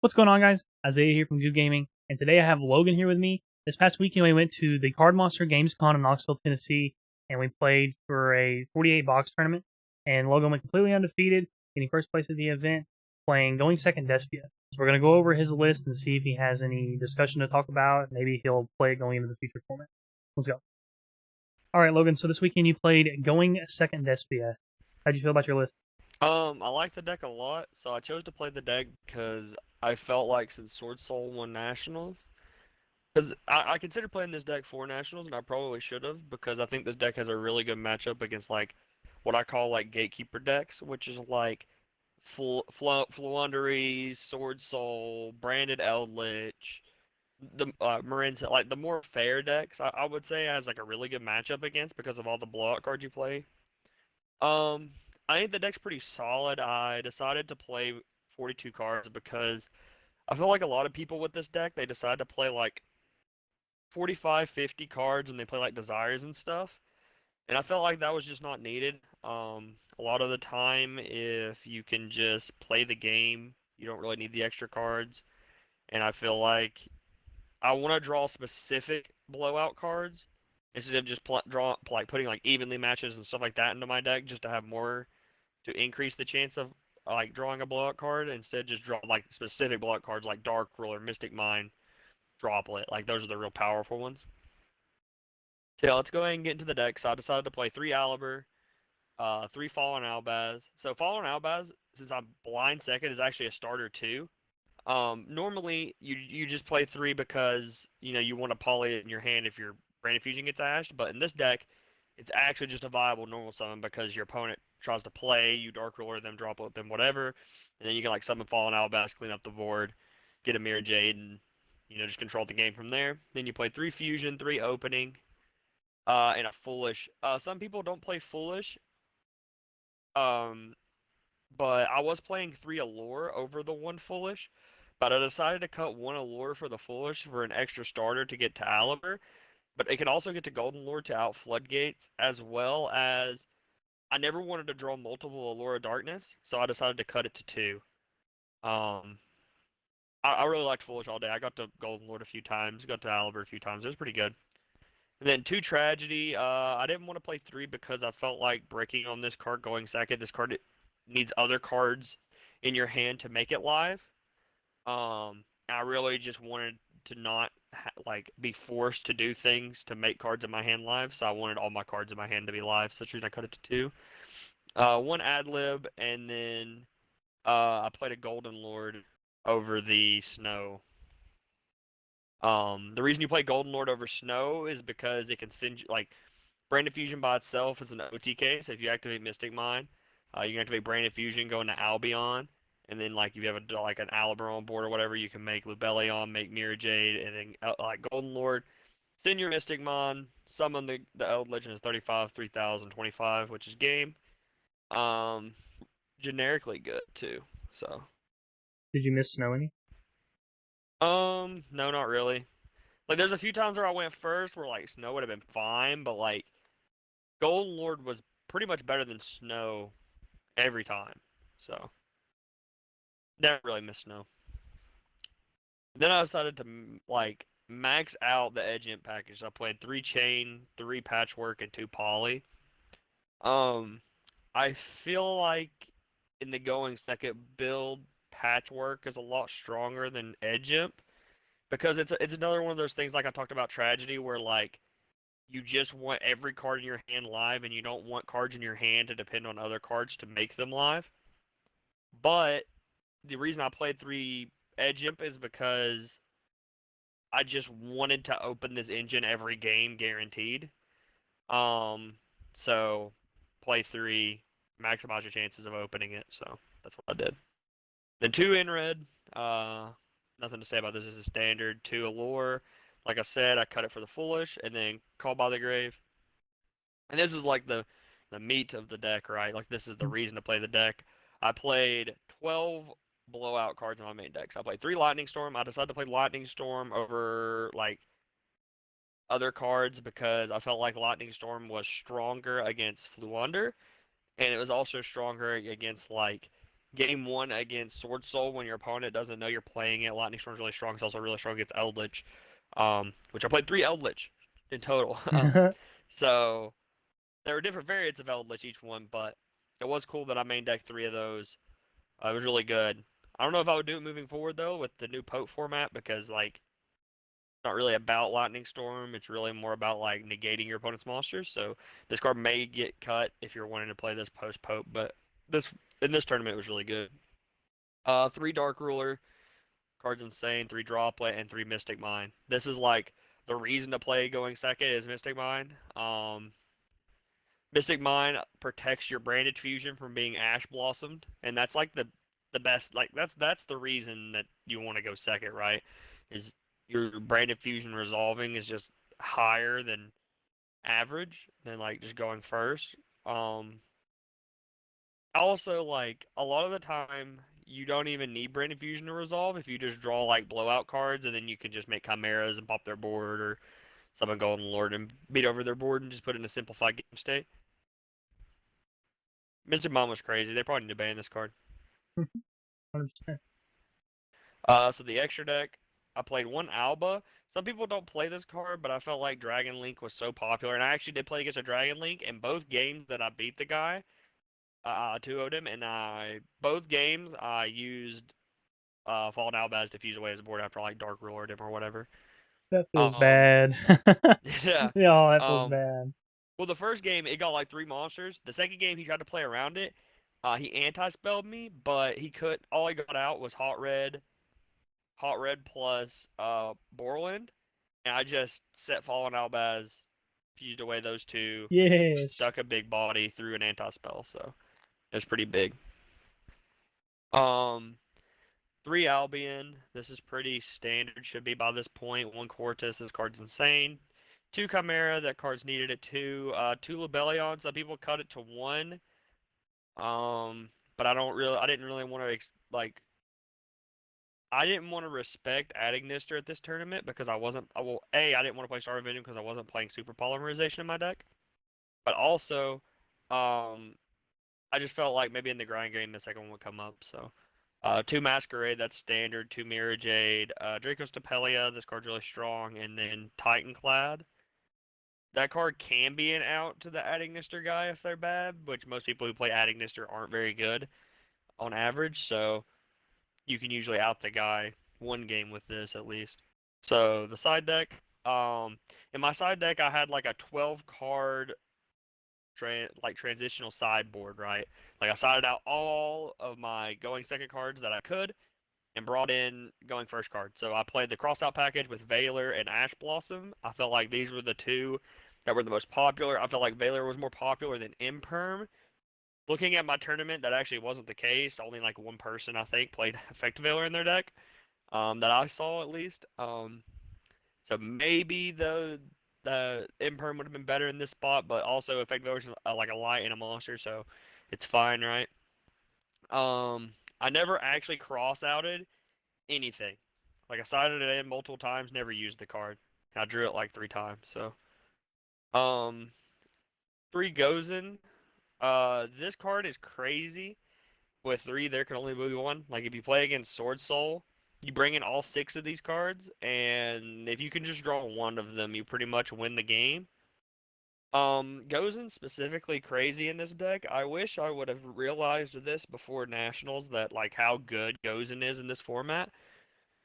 What's going on, guys? Isaiah here from YuGiOh Gaming, and today I have Logan here with me. This past weekend, we went to the Card Monster Gamescom in Knoxville, Tennessee, and we played for a 48 box tournament. And Logan went completely undefeated, getting first place at the event, going second Despia. So we're going to go over his list and see if he has any discussion to talk about. Maybe he'll play it going into the future format. Let's go. All right, Logan. So this weekend you played going second Despia. How'd you feel about your list? I like the deck a lot, so I chose to play the deck because I felt like since Sword Soul won Nationals, because I considered playing this deck for Nationals, and I probably should have, because I think this deck has a really good matchup against like what I call like Gatekeeper decks, which is like Floowandereeze, Sword Soul, Branded Eldritch, the Marin, like the more fair decks, I would say has like a really good matchup against because of all the blowout cards you play. Um, I think the deck's pretty solid. I decided to play 42 cards because I feel like a lot of people with this deck, they decide to play like 45, 50 cards and they play like Desires and stuff. And I felt like that was just not needed. A lot of the time, if you can just play the game, you don't really need the extra cards. And I feel like I want to draw specific blowout cards instead of just like putting like evenly matches and stuff like that into my deck just to have more to increase the chance of like drawing a blowout card. Instead, just draw like specific blowout cards like Dark Ruler, Mystic Mine, Droplet. Like those are the real powerful ones. So yeah, let's go ahead and get into the deck. So I decided to play 3 Aliber, 3 Fallen Albaz. So Fallen Albaz, since I'm blind second, is actually a starter too. Normally you just play 3 because you want to poly it in your hand if your Brain Infusion gets ashed, but in this deck, it's actually just a viable normal summon because your opponent tries to play, you Dark Ruler them, drop with them, whatever, and then you can like summon Fallen Albaz, clean up the board, get a Mirror Jade, and just control the game from there. Then you play 3 Fusion, 3 Opening, and a Foolish. Some people don't play Foolish, um, but I was playing 3 Allure over the 1 Foolish. But I decided to cut 1 Allure for the Foolish for an extra starter to get to Aliber. But it can also get to Golden Lord to out Floodgates, as well as I never wanted to draw multiple Allure of Darkness, so I decided to cut it to 2. Um, I really liked Foolish all day. I got to Golden Lord a few times, got to Aliber a few times. It was pretty good. And then 2 Tragedy. I didn't want to play 3 because I felt like breaking on this card going second. This card needs other cards in your hand to make it live. I really just wanted to not like be forced to do things to make cards in my hand live, so I wanted all my cards in my hand to be live. So that's the reason I cut it to 2. 1 ad lib, and then I played a Golden Lord over the Snow. The reason you play Golden Lord over Snow is because it can send you like Brain Infusion by itself is an OTK. So if you activate Mystic Mine, you can activate Brain Infusion, go into Albion, and then like if you have like an Aliber on board or whatever, you can make Lubellion, make Mirror Jade, and then like Golden Lord. Send your Mystic Mon, summon the Eld Legend is 35, 3000, 25, which is game. Um, Generically good too. So, Did you miss Snow any? no, not really. Like, there's a few times where I went first where like Snow would have been fine, but like Golden Lord was pretty much better than Snow every time. So, never really missed Snow. Then I decided to like max out the Edge Imp package. I played 3 Chain, 3 Patchwork, and 2 Poly. Um, I feel like in the going second build, Patchwork is a lot stronger than Edge Imp because it's another one of those things like I talked about Tragedy where like you just want every card in your hand live and you don't want cards in your hand to depend on other cards to make them live. But the reason I played 3 Edge Imp is because I just wanted to open this engine every game guaranteed. Um, so play 3, maximize your chances of opening it. So that's what I did. Then 2 in red. Nothing to say about this. This is standard. 2 allure. Like I said, I cut it for the foolish, and then call by the grave. And this is like the meat of the deck, right? Like this is the reason to play the deck. I played 12 blowout cards in my main deck. So I played 3 Lightning Storm. I decided to play Lightning Storm over like other cards because I felt like Lightning Storm was stronger against Fluander, and it was also stronger against like Game one against Sword Soul when your opponent doesn't know you're playing it. Lightning Storm's really strong. It's also really strong against Eldritch, which I played 3 Eldritch in total. So there were different variants of Eldritch each one, but it was cool that I main decked 3 of those. It was really good. I don't know if I would do it moving forward though with the new Pote format because like it's not really about Lightning Storm. It's really more about like negating your opponent's monsters. So this card may get cut if you're wanting to play this post Pope, but this in this tournament it was really good. 3 Dark Ruler, cards insane, 3 Droplet, and 3 Mystic Mine. This is like the reason to play going second is Mystic Mine. Mystic Mine protects your Branded Fusion from being Ash Blossomed, and that's like the best. Like that's the reason that you want to go second, right? Is your Branded Fusion resolving is just higher than average than like just going first. Also, like a lot of the time, you don't even need Branded Fusion to resolve if you just draw like blowout cards, and then you can just make chimeras and pop their board or summon Golden Lord and beat over their board and just put it in a simplified game state. Mr. Mom was crazy. They probably need to ban this card. 100%. So the extra deck, I played 1 Alba. Some people don't play this card, but I felt like Dragon Link was so popular, and I actually did play against a Dragon Link. In both games that I beat the guy, 2-0'd him, and both games I used Fallen Albaz to fuse away his board after like Dark Rulered him or whatever. That feels Um, bad. yeah. Yeah, that feels Um, bad. well, the first game it got like 3 monsters. The second game he tried to play around it. He anti-spelled me, but he could. All he got out was Hot Red plus Borland, and I just set Fallen Albaz, fused away those two, Yes. stuck a big body through an anti-spell, so it was pretty big. Um, 3 Albion. This is pretty standard. Should be by this point. 1 Cortus. This card's insane. 2 Chimera. That card's needed at 2. 2 Lebellion. Some people cut it to 1. But I didn't really want to like. I didn't want to respect adding Nister at this tournament because I wasn't. I didn't want to play Star Venom because I wasn't playing Super Polymerization in my deck. But also, um, I just felt like maybe in the grind game the second one would come up. So, 2 Masquerade, that's standard. 2 Jade, Draco Stapelia, this card's really strong, and then Titanclad. That card can be an out to the adding Nister guy if they're bad, which most people who play adding Nister aren't very good on average. So you can usually out the guy one game with this at least. So the side deck, in my side deck I had like a 12 card transitional sideboard, right? Like I sided out all of my going second cards that I could and brought in going first card. So I played the crossout package with Valor and Ash Blossom. I felt like these were the two that were the most popular. I felt like Valor was more popular than Imperm. Looking at my tournament, that actually wasn't the case. Only like one person I think played Effective Valor in their deck, that I saw at least. So maybe the Imperm would have been better in this spot, but also Effective Valor is like a light and a monster, so it's fine, right? I never actually cross-outed anything. Like I sided it in multiple times, never used the card. I drew it like 3 times. So, um, 3 Gozen. This card is crazy. With 3, there can only be one. Like if you play against Sword Soul, you bring in all 6 of these cards, and if you can just draw one of them, you pretty much win the game. Gozen specifically crazy in this deck. I wish I would have realized this before Nationals that like how good Gozen is in this format.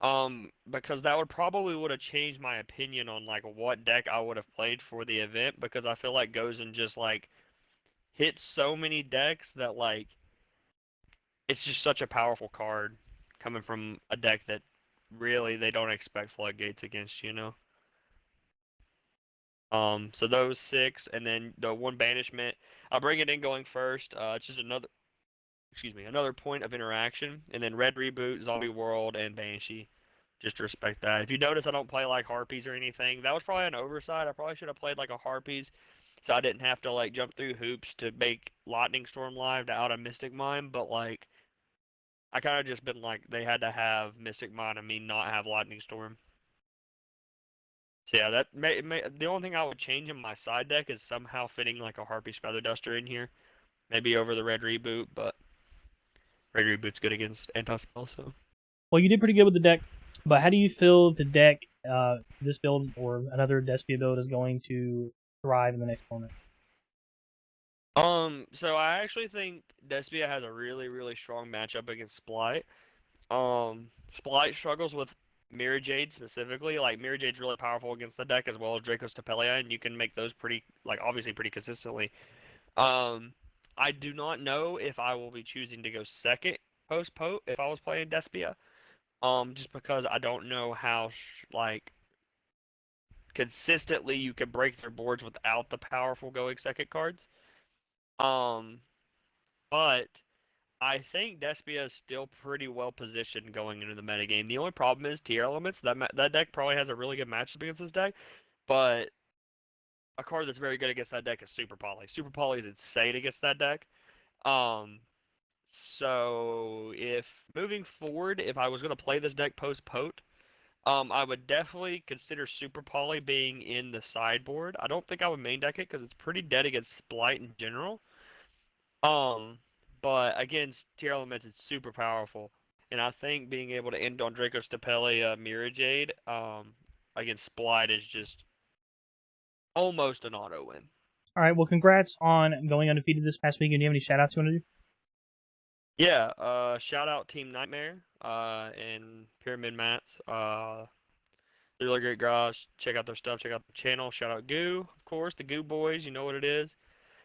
Because that would have changed my opinion on like what deck I would have played for the event because I feel like Gozen just like hits so many decks that like it's just such a powerful card coming from a deck that really they don't expect floodgates against, you know. So those 6 and then the 1 banishment. I'll bring it in going first. It's just another point of interaction. And then Red Reboot, Zombie World, and Banshee. Just to respect that. If you notice, I don't play like Harpies or anything. That was probably an oversight. I probably should have played like a Harpies, so I didn't have to like jump through hoops to make Lightning Storm live to out a Mystic Mine. But like, I kind of just been like they had to have Mystic Mine and me not have Lightning Storm. So yeah, the only thing I would change in my side deck is somehow fitting like a Harpy's Feather Duster in here, maybe over the Red Reboot, but Gregory Boot's good against anti-spell, so. Well, you did pretty good with the deck, but how do you feel the deck, this build or another Despia build, is going to thrive in the next tournament? So I actually think Despia has a really, really strong matchup against Splight. Splight struggles with Mirror Jade specifically. Like, Mirror Jade's really powerful against the deck as well as Draco's Tapelia, and you can make those pretty, like, obviously pretty consistently. Um, I do not know if I will be choosing to go second post-Pote if I was playing Despia. Just because I don't know how, like, consistently you can break their boards without the powerful going second cards. Um, but I think Despia is still pretty well positioned going into the metagame. The only problem is tier elements. That deck probably has a really good matchup against this deck, but a card that's very good against that deck is Super Poly. Super Poly is insane against that deck. Um, so if moving forward, if I was gonna play this deck post Pote, I would definitely consider Super Poly being in the sideboard. I don't think I would main deck it because it's pretty dead against Splight in general. Um, but against tier elements, it's super powerful, and I think being able to end on Draco's Tapelia, Mirror Jade, against Splight is just almost an auto win. All right, well, congrats on going undefeated this past weekend. Do you have any shout-outs you want to do? Yeah, shout out Team Nightmare, and Pyramid Mats. They're really great guys. Check out their stuff. Check out the channel. Shout out Goo, of course, the Goo Boys. You know what it is.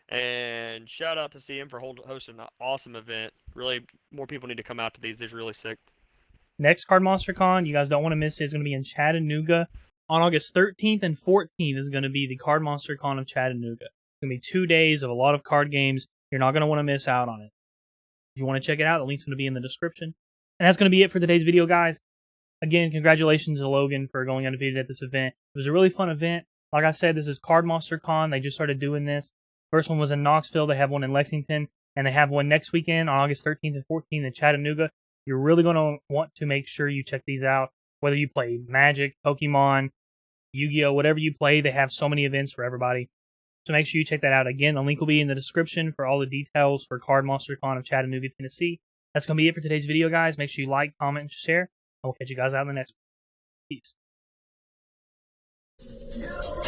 And shout out to CM for hosting an awesome event. Really, more people need to come out to these. They're really sick. Next Card Monster Con, you guys don't want to miss it. It's going to be in Chattanooga on August 13th and 14th. Is going to be the Card Monster Con of Chattanooga. It's going to be 2 days of a lot of card games. You're not going to want to miss out on it. If you want to check it out, the link's going to be in the description. And that's going to be it for today's video, guys. Again, congratulations to Logan for going undefeated at this event. It was a really fun event. Like I said, this is Card Monster Con. They just started doing this. First one was in Knoxville. They have one in Lexington. And they have one next weekend on August 13th and 14th in Chattanooga. You're really going to want to make sure you check these out. Whether you play Magic, Pokemon, YuGiOh, whatever you play, they have so many events for everybody. So make sure you check that out. Again, the link will be in the description for all the details for Card Monster Con of Chattanooga, Tennessee. That's going to be it for today's video, guys. Make sure you like, comment, and share. And we'll catch you guys out in the next one. Peace.